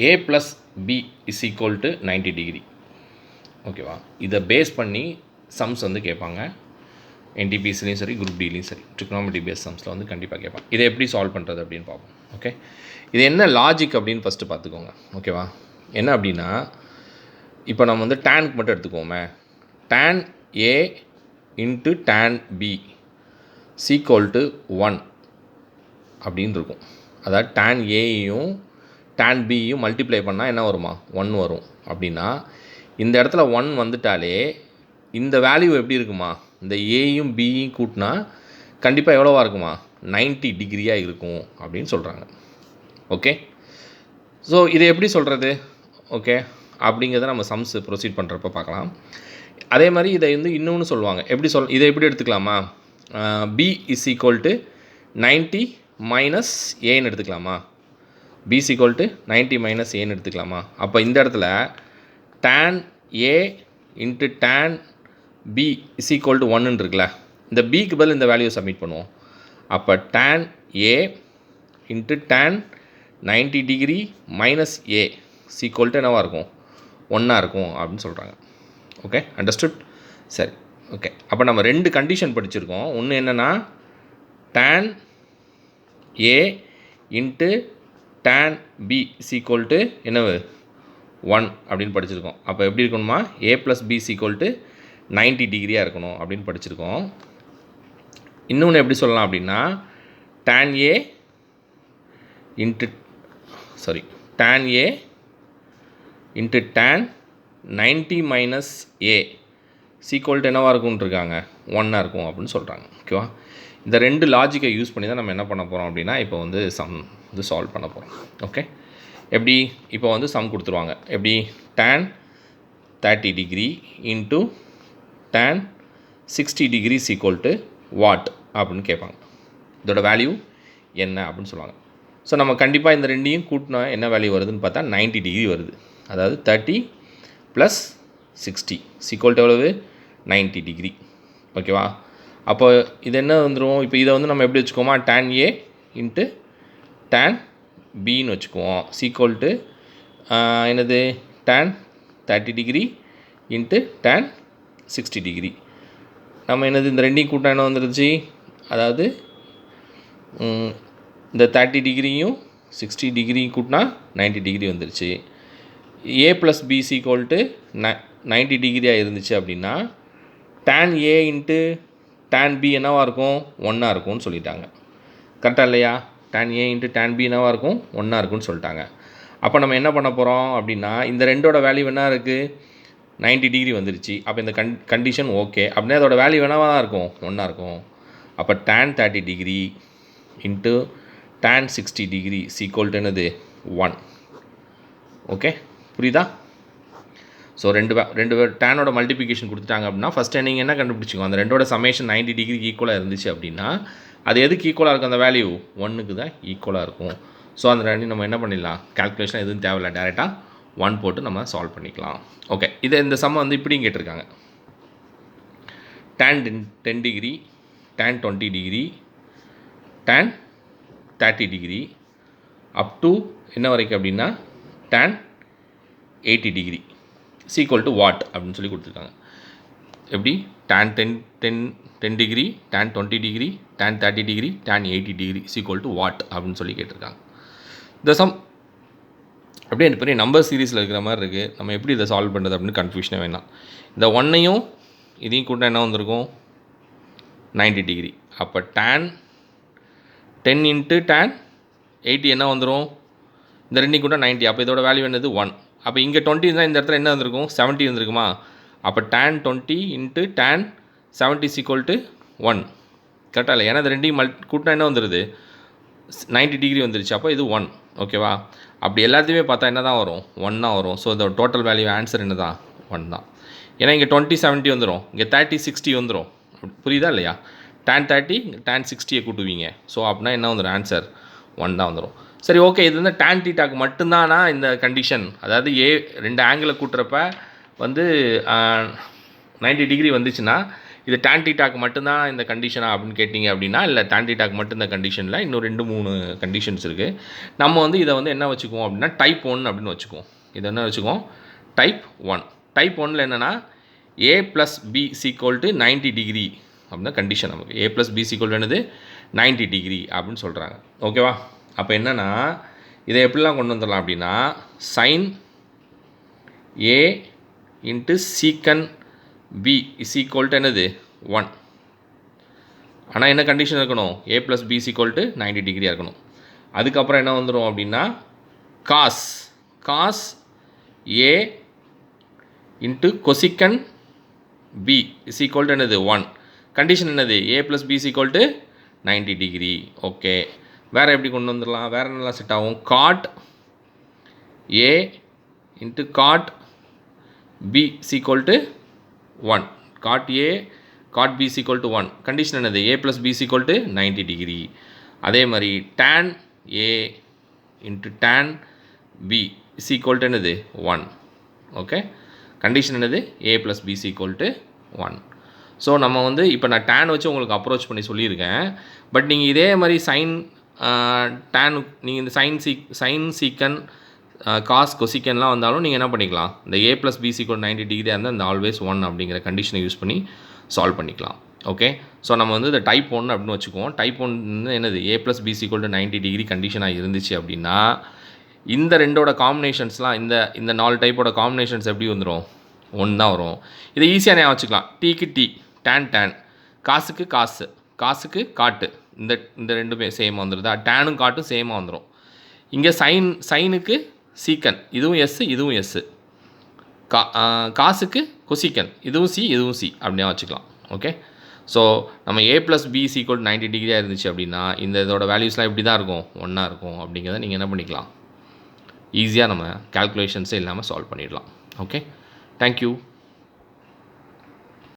A plus B is equal to 90 degree. ஓகேவா? இதை base பண்ணி சம்ஸ் வந்து கேட்பாங்க. என்டிபிஎஸ்லையும் சரி, குரூப் டிலையும் சரி, ட்ரிக்னாமெட்ரி பேஸ் சம்ஸில் வந்து கண்டிப்பாக கேட்பாங்க. இதை எப்படி சால்வ் பண்ணுறது அப்படின்னு பார்ப்போம். ஓகே, இது என்ன லாஜிக் அப்படின்னு ஃபஸ்ட்டு பார்த்துக்கோங்க. ஓகேவா? என்ன அப்படின்னா, இப்போ நம்ம வந்து டேனுக்கு மட்டும் எடுத்துக்கோமே. tan A into tan B is equal to 1 அப்படின்னு இருக்கும். அதாவது tan ஏயும் tan பியும் மல்டிப்ளை பண்ணால் என்ன வருமா? 1 வரும். அப்படின்னா இந்த இடத்துல 1 வந்துட்டாலே இந்த வேல்யூ எப்படி இருக்குமா? இந்த ஏயும் பியும் கூட்டினா கண்டிப்பாக எவ்வளோவா இருக்குமா? 90 டிகிரியாக இருக்கும் அப்படின்னு சொல்கிறாங்க. ஓகே, ஸோ இதை எப்படி சொல்கிறது? ஓகே, அப்படிங்கிறத நம்ம சம்ஸ் ப்ரொசீட் பண்ணுறப்ப பார்க்கலாம். அதே மாதிரி இதை வந்து இன்னொன்று சொல்லுவாங்க. எப்படி இதை எப்படி எடுத்துக்கலாமா? B is equal to 90 minus ஏன்னு எடுத்துக்கலாமா? B is equal to 90 minus ஏன்னு எடுத்துக்கலாமா? அப்போ இந்த இடத்துல tan A into tan B is equal to 1 இருக்குல்ல, இந்த பிக்கு பதில் இந்த வேல்யூ சப்மிட் பண்ணுவோம். அப்போ tan A into tan 90 degree minus A sequel to என்னவாக இருக்கும்? 1 இருக்கும் அப்படின்னு சொல்கிறாங்க. Okay, understood? சரி, ஓகே. அப்போ நம்ம 2 கண்டிஷன் படிச்சிருக்கோம். ஒன்று என்னென்னா tan A into tan B equal to என்னவு 1 அப்படின்னு படிச்சிருக்கோம். அப்போ எப்படி இருக்கணுமா? A plus B equal to 90 டிகிரியாக இருக்கணும் அப்படின்னு படிச்சிருக்கோம். இன்னொன்று எப்படி சொல்லலாம் அப்படின்னா tan A into tan A into tan 90 minus A sequel to என்னவாக இருக்கும்னு இருக்காங்க? 1 இருக்கும் அப்படின்னு சொல்கிறாங்க. ஓகேவா? இந்த 2 லாஜிக்கை யூஸ் பண்ணி தான் நம்ம என்ன பண்ண போகிறோம் அப்படின்னா இப்போ வந்து சம் வந்து சால்வ் பண்ண போகிறோம். ஓகே, எப்படி? இப்போ வந்து சம் கொடுத்துருவாங்க. எப்படி? tan 30 degree into tan 60 degree sequel to what அப்படின்னு கேட்பாங்க. இதோட வேல்யூ என்ன அப்படின்னு சொல்லுவாங்க. ஸோ நம்ம கண்டிப்பாக இந்த ரெண்டையும் கூட்டினா என்ன வேல்யூ வருதுன்னு பார்த்தா 90 டிகிரி வருது. அதாவது 30 ப்ளஸ் 60 சீக்வல் டு எவ்வளவு? 90 டிகிரி. ஓகேவா? அப்போ இது என்ன வந்துடும்? இப்போ இதை வந்து நம்ம எப்படி வச்சுக்கோமா? tan ஏ இன்ட்டு tan பின்னு வச்சுக்குவோம். சீக்வல் டு என்னது? tan 30 degree into tan 60 degree. நம்ம என்னது இந்த ரெண்டையும் கூட்டினா என்ன வந்துருச்சு? அதாவது இந்த 30 டிகிரியும் 60 டிகிரியும் கூட்டினா 90 டிகிரி வந்துருச்சு. ஏ ப்ளஸ் பி சீக்வல் டு 90 டிகிரியாக இருந்துச்சு அப்படின்னா tan A into tan B என்னவாக இருக்கும்? 1 இருக்கும்னு சொல்லிட்டாங்க. கரெக்டாக இல்லையா? tan A into tan B என்னவாக இருக்கும்? 1 இருக்கும்னு சொல்லிட்டாங்க. அப்போ நம்ம என்ன பண்ண போகிறோம் அப்படின்னா இந்த ரெண்டோட வேல்யூ என்ன இருக்குது? 90 டிகிரி வந்துருச்சு. அப்போ இந்த கண்டிஷன் ஓகே அப்படின்னா அதோட வேல்யூ என்னவாக தான் இருக்கும்? 1 இருக்கும். அப்போ tan 30 degree into tan 60 degree sequel to என்னது? 1. ஓகே, புரியுதா? ஸோ ரெண்டு டேனோட மல்டிப்ளிகேஷன் கொடுத்துட்டாங்க அப்படின்னா ஃபஸ்ட்டு நீங்கள் என்ன கண்டுபிடிச்சிக்கோ? அந்த ரெண்டோட சமேஷன் 90 டிகிரிக்கு ஈக்குவலாக இருந்துச்சு அப்படின்னா அது எதுக்கு ஈக்குவலாக இருக்கும்? அந்த வேல்யூ 1க்கு தான் ஈக்குவலாக இருக்கும். ஸோ அந்த ரெண்டு நம்ம என்ன பண்ணிடலாம்? கேல்குலேஷன் எதுவும் தேவையில்லை, டேரெக்டாக 1 போட்டு நம்ம சால்வ் பண்ணிக்கலாம். ஓகே, இந்த சம்மை வந்து இப்படியும் கேட்டிருக்காங்க. tan 10 degree tan 20 degree tan 30 degree up to என்ன வரைக்கும் அப்படின்னா tan 80 degree sequel to what அப்படின்னு சொல்லி கொடுத்துருக்காங்க. எப்படி? tan 10 degree tan 20 degree tan 30 degree tan 80 degree sequel to what அப்படின்னு சொல்லி கேட்டிருக்காங்க. இந்த சம் அப்படியே எனக்கு பெரிய நம்பர் சீரீஸில் இருக்கிற மாதிரி இருக்குது. நம்ம எப்படி இதை சால்வ் பண்ணுறது அப்படின்னு கன்ஃபியூஷனே வேணாம். இந்த 1ஐயும் இதையும் கூட்ட என்ன வந்திருக்கும்? 90 டிகிரி. அப்போ tan 10 இன்ட்டு tan 80 என்ன வந்துடும்? இந்த ரெண்டையும் கூட்ட 90. அப்போ இதோட வேல்யூ என்னது? 1. அப்போ இங்கே 20 இருந்தால் இந்த இடத்துல என்ன வந்திருக்கும்? 70 இருந்திருக்குமா? அப்போ tan 20 into tan 70 equal to 1. கரெக்டாக இல்லை? ஏன்னா இந்த ரெண்டையும் கூட்டினா என்ன வந்துடுது? 90 டிகிரி வந்துருச்சு. அப்போ இது 1. ஓகேவா? அப்படி எல்லாத்தையுமே பார்த்தா என்ன தான் வரும்? 1 தான் வரும். ஸோ இதோட டோட்டல் வேல்யூ ஆன்சர் என்ன தான்? 1 தான். ஏன்னா இங்கே 20 70 வந்துடும், இங்கே 30 60 வந்துடும். புரியுதா இல்லையா? tan 30 tan 60 கூட்டுவீங்க. ஸோ அப்படின்னா என்ன வந்துடும்? ஆன்சர் 1 தான் வந்துடும். சரி, ஓகே. இது வந்து tan தீட்டாக்கு மட்டும்தானா இந்த கண்டிஷன்? அதாவது ரெண்டு ஆங்கிளை கூட்டுறப்ப வந்து 90 டிகிரி வந்துச்சுன்னா இது tan thetaக்கு மட்டும்தான் இந்த கண்டிஷனா அப்படின்னு கேட்டிங்க அப்படின்னா இல்லை tan thetaக்கு மட்டும் இந்த கண்டிஷனில் இன்னும் 2-3 கண்டிஷன்ஸ் இருக்குது. நம்ம வந்து இதை வந்து என்ன வச்சுக்குவோம் அப்படின்னா டைப் 1 அப்படின்னு வச்சுக்குவோம். இதை என்ன வச்சுக்குவோம் டைப் 1. டைப் 1ல் என்னென்னா a + b = 90 டிகிரி அப்படின்னா கண்டிஷன் நமக்கு a + b = என்னது 90 டிகிரி அப்படின்னு சொல்கிறாங்க. ஓகேவா? அப்போ என்னென்னா இதை எப்படிலாம் கொண்டு வந்துடலாம் அப்படின்னா sin a × secant b = என்னது 1. ஆனால் என்ன கண்டிஷன் இருக்கணும் a + b = 90 டிகிரியாக இருக்கணும். அதுக்கப்புறம் என்ன வந்துடும் அப்படின்னா cos a × cosecant b = என்னது 1. கண்டிஷன் என்னது a + b = 90 டிகிரி. ஓகே, வேறு எப்படி கொண்டு வந்துடலாம்? வேறு என்னெல்லாம் செட் ஆகும்? cot a × cot b = 1. cot a cot b = 1. Condition என்னது a + b = 90 டிகிரி. அதே மாதிரி tan a × tan b = என்னது 1. ஓகே, கண்டிஷன் என்னது a + b = 1. ஸோ நம்ம வந்து இப்போ நான் tan வச்சு உங்களுக்கு அப்ரோச் பண்ணி சொல்லியிருக்கேன். பட் நீங்கள் இதே மாதிரி tan நீங்கள் இந்த sin secant cos cosecantலாம் வந்தாலும் நீங்கள் என்ன பண்ணிக்கலாம், இந்த a + b = 90 டிகிரியாக இருந்தால் இந்த ஆல்வேஸ் 1 அப்படிங்கிற கண்டிஷனை யூஸ் பண்ணி சால்வ் பண்ணிக்கலாம். ஓகே, ஸோ நம்ம வந்து இந்த டைப் 1 அப்படின்னு வச்சுக்குவோம். டைப் 1 என்னது a + b = 90 டிகிரி கண்டிஷனாக இருந்துச்சு அப்படின்னா இந்த ரெண்டோட காம்பினேஷன்ஸ்லாம் இந்த 4 டைப்போட காம்பினேஷன்ஸ் எப்படி வந்துடும் 1 தான் வரும். இதை ஈஸியாக ஞாபகம் வச்சுக்கலாம். டீக்கு டி tan காசுக்கு காசு காசுக்கு காட்டு இந்த ரெண்டுமே சேமாக வந்துடுதா? டேனும் காட்டும் சேமாக வந்துடும். இங்கே சைனுக்கு சீக்கன் இதுவும் எஸ் இதுவும் எஸ். காசுக்கு கொசிக்கன் இதுவும் சி இதுவும் சி அப்படின்னா வச்சுக்கலாம். ஓகே, ஸோ நம்ம a + b = 90 டிகிரியாக இருந்துச்சு அப்படின்னா இதோட வேல்யூஸ்லாம் இப்படி தான் இருக்கும் 1 இருக்கும் அப்படிங்கிறத நீங்கள் என்ன பண்ணிக்கலாம் ஈஸியாக நம்ம கால்குலேஷன்ஸே இல்லாமல் சால்வ் பண்ணிடலாம். Okay, thank you.